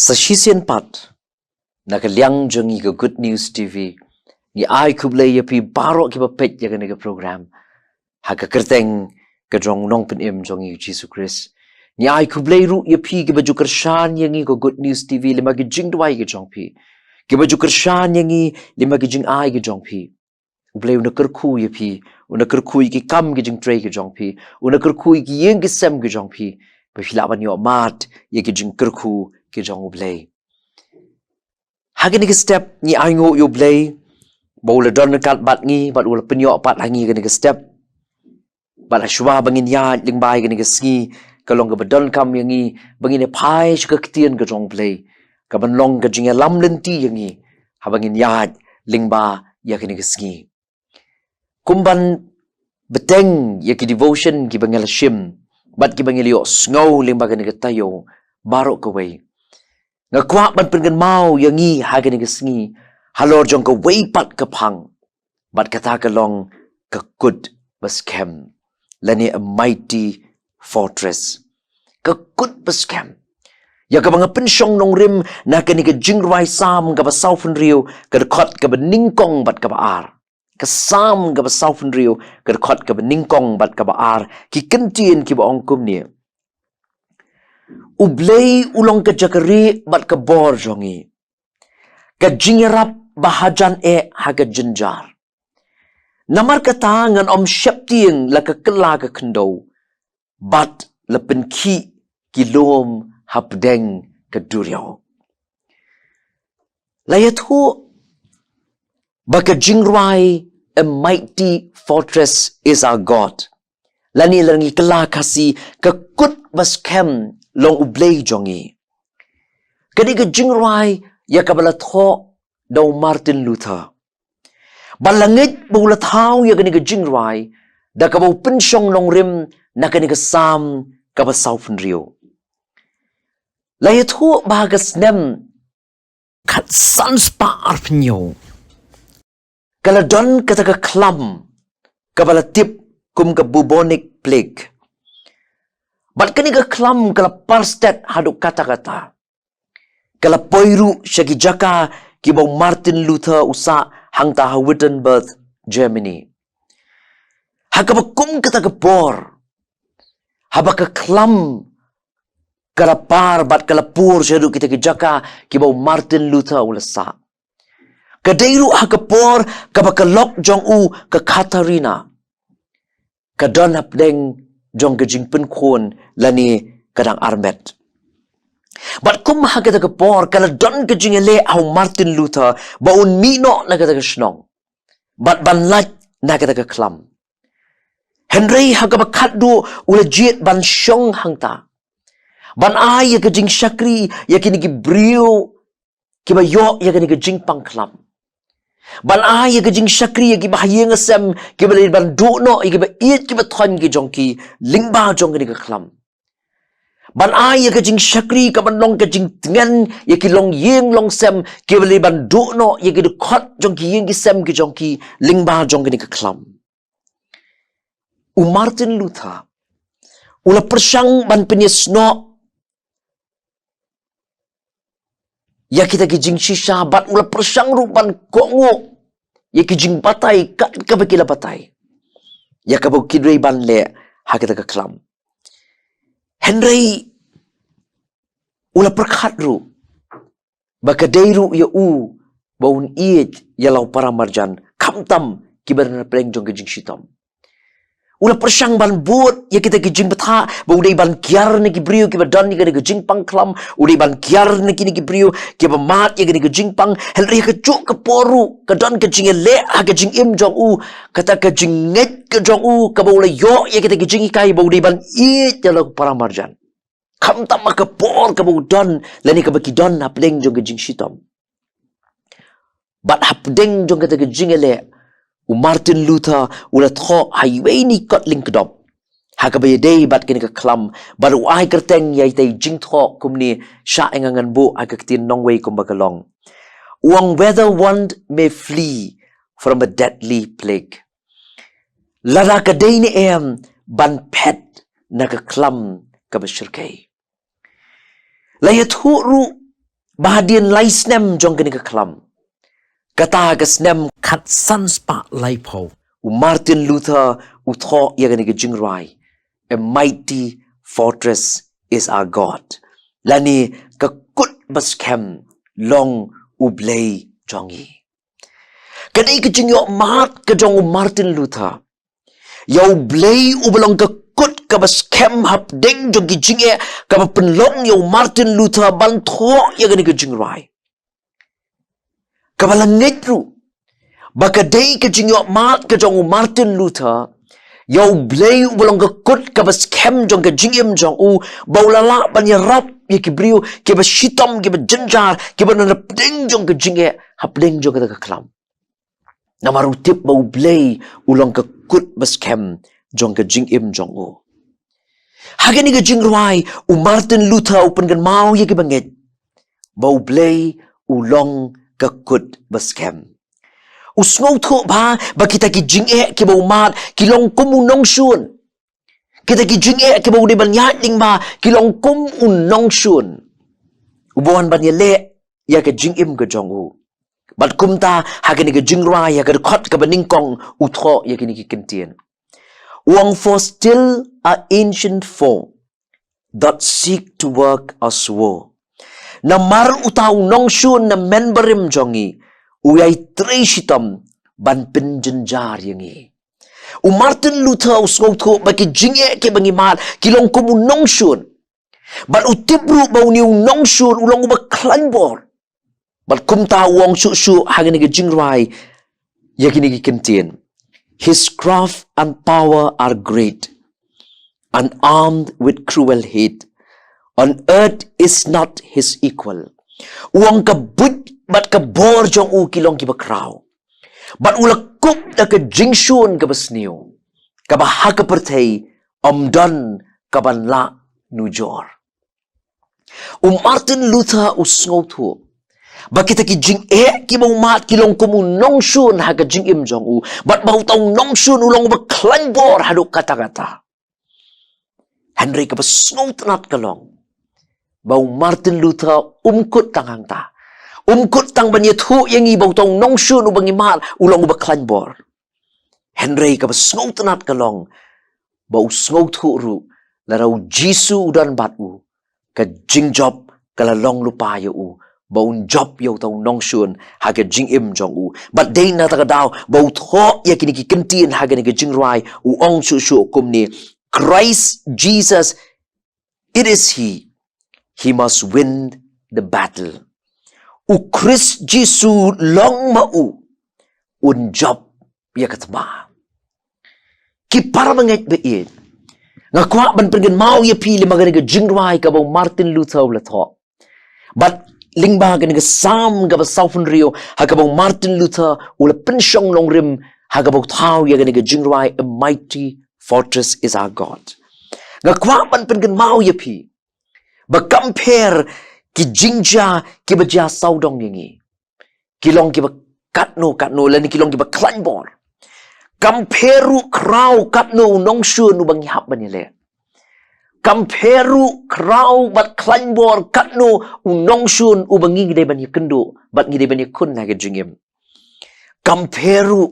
Sa shisien pat nakaliang jongi ka Good News TV ni ai kublay ya pi baro ki pet ya ka program ha ka kerteng ka jong nong pen im jongi Jesus Christ ni ai kublay ru ya pi ki baju kershan yangi ka Good News TV lima ki jing dwai ki jong pi ki baju kershan yangi lima ki jing ai ki jong pi ublay una kerku ya pi una kerku ki kam ki jing tray ki jong pi una kerku ki yeng ki sem ki jong pi ba hilaban yo mat ya ki jing kerku ki jong ublay hagani ki step ni ai ngo yo ublay bawla don kat bat ngi bat ula penyo pat hangi gani ki step bat ashwa bangin ya lingbai gani ki ski kalong ka badon kam yangi bangin e pai shka ktien ka jong ublay ka ban long ka jing lam lenti yangi habangin ya lingba ya gani ki ski kumban beteng ya ki devotion ki bangel shim bat ki bangel yo snow lingba gani ki tayo barok ka way ngakwa ban pengen mau yangi hagani ki sngi halor jong ka way pat ka phang bat kata ka long ka good baskem lani a mighty fortress ka good baskem ya ka banga pensyong nong rim na kani ka jingrai sam ka ba southern rio ka khot ka ba ningkong bat ka ba ar ka sam ka ba southern rio ka khot ka ba ningkong bat ka ba ar ki kentien ki ba ongkum ni ublay ulong ka jakari bat ka bor jongi ka jingerap bahajan e haga jinjar namar kata ngan om syaptieng la ka kela ka kendo bat lepen ki lom hapdeng ka duryo layatu baka jingrai a mighty fortress is our God lani langi kela kasi ka kut baskem long ublay jongi kadi ka jingrai ya kabala tho daw Martin Luther balangit bula thau ya kani ka jingrai da ka bau pensyong long rim na kani ka sam ka ba southern rio la yathu bagas nem kat sans pa arpnyo kala don kata ka klam kabala tip kum ka bubonic plague bat kani ka klam kala parstet haduk kata-kata kala poiru syagi jaka kibau Martin Luther usa hangta ha Wittenberg Germany hakabakum kata ka por habaka klam kala par bat kala pur syadu kita ki jaka kibau Martin Luther ulasa kadairu hakapor kabaka lok jong u ka Katharina kadon hapdeng jong gajing penkon lani kadang armet bat kum hakata ka por kala don ka jingele au Martin Luther baun mino na kata ka snong bat ban lat na kata ka klam Henry hakaba khaddu ula jet ban shong hangta ban ai ya ka jing shakri ya kini ki brio ki ba yo ya kini ka jing pang klam ban ai ya ka jing shakri ya ki ba hayeng asem ki ba ban do no ya ki ba it ki ba thon ki jong ki lingba jong kini ka klam ban ai ya ka jing shakri ka ban long ka jing tengan ya ki long yeng long sem ki beli ban do no ya ki de khot jong ki yeng ki sem ki jong ki lingba jong ki ka klam u Martin Luther ula persang ban penyes no ya kita ki jing shisha bat ula persang ru ban kongo ya ki jing batai kat ka bakila batai ya ka bu kidrei ban le ha kita ka klam Henry ula perkhat ru baka deiru ya u baun iet ya lau para marjan kamtam kibarna pleng jong gijing shitom ula persang ban buat ya kita gijing betha bau dei ban kiar ne kibrio kibadan ni gijing pang klam udei ban kiar ne kini kibrio kibamat ya gijing pang Henry ka cuk ka poru ka don ka jing le ha ka jing im jong u kata ka jing nget ka jong u ka bau la yo ya kita gijing kai bau dei ban iet ya lau para marjan kam tam ka por ka bau don lani ka baki don na pleng jong gijing shitom bat hapdeng jong kata gijing le u Martin Luther ula tho highway ni kot link dop hakabay day bat kini ka klam baru ai kerteng yai tay jing tho kumni sha engangan bu ai kaktin nong way kumbagalong uang whether one may flee from a deadly plague lara ka day ni ban pet na ka klam ka bashirkay layat huru Bahadian lai snem jong kini ke kelam. Kata ke snem kat sans pa lai po. Martin Luther utho ya kini ke jingrai. A mighty fortress is our God. Lani ke kut baskem long ublay jongi. Kadai ke jingyo mat ke jong Martin Luther. Yau blay ublong ke kut ka baskem hap deng jong ki jingye ka penlong yau Martin Luther ban tho ya kini ke jingrai. Ka balangit ru. Bakadai ke jingyo mat ke jong Martin Luther. Yau blay ublong ke kut ka baskem jong ke jingim jong u baulala ban ya rap ya ki brio ke ba shitam ke ba jenjar ke ba na deng jong ke jingye hap deng jong ke kelam. Namaru tip bau blay ulang ke kut baskem jong ke jingim jong u. Hagani ke jingruai u Martin Luther upen gan mau ya ke bangit. Bau blay ulang ke kut baskem. Usngau tho ba kita ki jing'e ki bau mat ki long kum unong shun. Kita ki jing'e ki bau de ban yat ding ba ki long kum unong shun. Ubuan ban ye le ya ke jing'im ke jong u. Bat kum ta ha ke ni ke jingra ya ke khot ke baning kong u tho ya ke ni ki kentien. Wang for still a ancient foe that seek to work as woe. Na mar utau nong shun na memberim jongi. Uyai treshitam ban penjenjar yangi. U Martin Luther usngau tho bagi jing'e ke bangi mat kilong kumu nong shun. Ban utibru bau ni nong shun ulang uba klanbor. Ban kumta uang su hagani ke jingrai yakini ke kentien. His craft and power are great, and armed with cruel hate. On earth is not his equal. Uang kabut bat ka bor jong u kilong ki bakraw. Bat ulakup da ka jingshun ka basniyo. Ka baha ka pertay omdan ka banla nujor. Martin Luther usngau tho. Bakita ki jing'e ki mat kilong kumu nongshun ha ka jingim jong u. Bat bau tong nongshun ulang ba klanbor haduk kata-kata. Henry ka basngau tanat kalong. Bau Martin Luther umkut tangang ta. Umkut tang banya thu yang ibau tong nong shun ubang imal ulang ubak klanbor. Henry ka basngau tanat kalong. Bau sngau thu ru larau Jisu udan batu. Ka jingjob kalalong lupayo u. Bau job yaw tong nong shun haga jingim jong u. But day na takadaw bau tho yakini ki kentin haga ni ka jingrai u ong su kumni. Christ Jesus, it is He. He must win the battle. U Chris Jisu long mau un job ya katma. Ki para mangait bein. Nga kwa ban pergen mau ya pili magani ka jingrai ka bau Martin Luther la tho. But lingba gani ka sam ka ba Southern Rio ha ka bau Martin Luther ula pensyong long rim ha ka bau thau ya gani ka jingrai a mighty fortress is our God. Nga kwa ban pergen mau ya pi. Ba compare ki jingja ki baja saudong yangi. Kilong ki ba katno lani kilong ki ba klanbor. Kamperu krau katno nong shun ubang ihap banile. Kamperu krau bat klanbor katno unong shun ubang ngide bani kendo bat ngide bani kun na jingim. Kamperu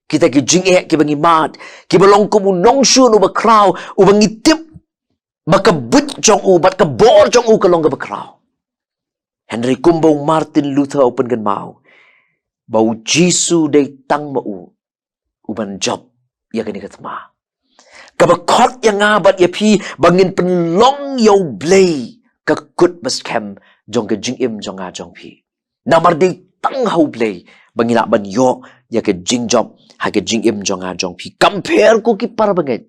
kita ki jing'e ki bangi mat ki balong kum unong shun ubang krau ubang itip baka but jong u bat ka bor jong u kalong ka bakraw. Henry kumbau Martin Luther open gan mau. Bau Jisu day tang mau. Uban job ya kani katma. Kabakot yang ngabat ya pi bangin penlong yaw blay ka kut baskem jong ka jingim jong nga jong pi. Namar day tang hau blay bangin ban yo ya ka jing job ha ka jingim jong nga jong pi. Compare ko ki para bangit.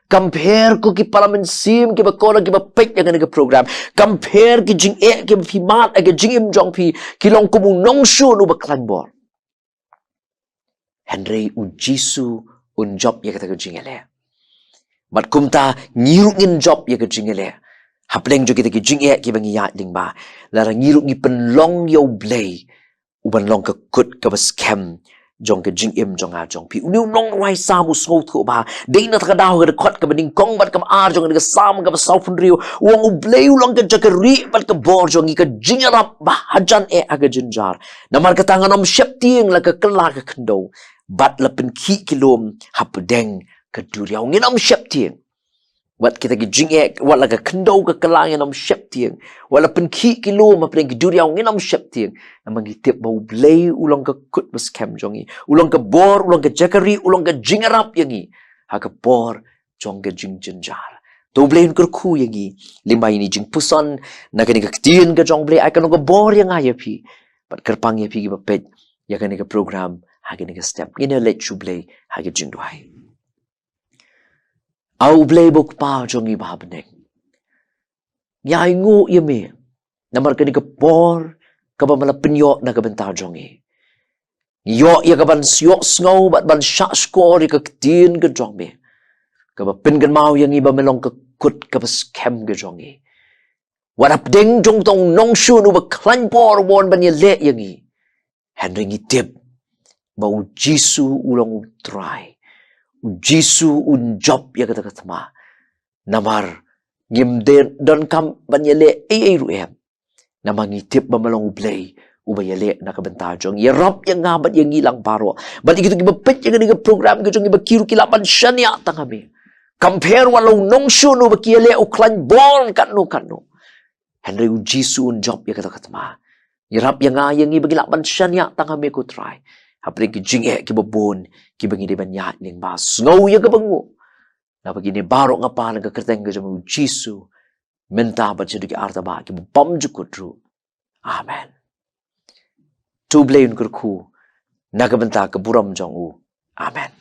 Compare ko ki parliament sim ki bakora ki bapek yang nega program. Compare ki jing ki fimat ki jingim jong pi ki long kumung nong shun u baklanbor. Henry u Jisu un job ya kata jingele. Mat kumta ngirungin job ya ka jingele. Hapleng jo kita ki jing ki bangi ya ding ba. Lara ngirung ni penlong yo blay. Uban long ka kut ka baskem jong ke jing im jong a jong pi uniu nong wai sa mu so thu ba dei na thaka daw ga khot ka bening kong bat kam ar jong ga sam ga sau phun riu wong u bleu long ka jakari bat ka bor jong ka jing rap ba hajan e aga jinjar namar ka tangan om shep tieng la ka kala ka khndo bat la pen ki kilom hap deng ka duriau ngin om shep tieng wat kita ki jing e wat la ka khndo ka kala ngin om shep tieng wala pen ki kilom hap deng ki duriau ngin om shep tieng namang tip bau bleu ulong ka kut bas kem jongi ulong ka bor ulong ka jakari ulong ka jing rap yangi ha ka bor jong ka jing jinjar to bleu kur khu yangi limbai ni jing puson na ka ni ka tien ka jong bleu ai ka no ka bor yang ai pi pat kerpang ya pi ki ba pet ya ka ni ka program ha ka ni ka step ina let chu bleu ha ka jing duai au bleu bok pa jongi ba bnek ya ngu ye me namar ka ni ka bor ka ba mala penyo na ka bentar jongi yo ya ka ban syok sngo bat ban sha score ka tin ka jong me ka ba pen gan mau yang i ba melong ka kut ka ba scam ka jongi wat ap ding jong tong nong shu nu ba klan por won ban ye le yang i henry ngi tip ba u jisu ulong try u jisu un job ya ka ta ma namar ngim de don kam ban ye le ai ru em namang itip ba malong ublay ubayale na kabenta jong yerop yang ngabat yang ilang paro bat igitu gibapet yang ga program ga jong gibakiru kilapan syania tangami compare walau nong shunu bakiale uklan born kanu henry ujisu un job ya kata katma yerap yang yang gibagilapan syania tangami ko try hapre ki jinge ki babon ki bangi de banya ning ba snow ya ga bangu na begini baro ngapa nga kerteng ga jong ujisu menta ba jedu ki arta ba ki bam jukutru amen tu blain kurku naga benta ke buram jong u amen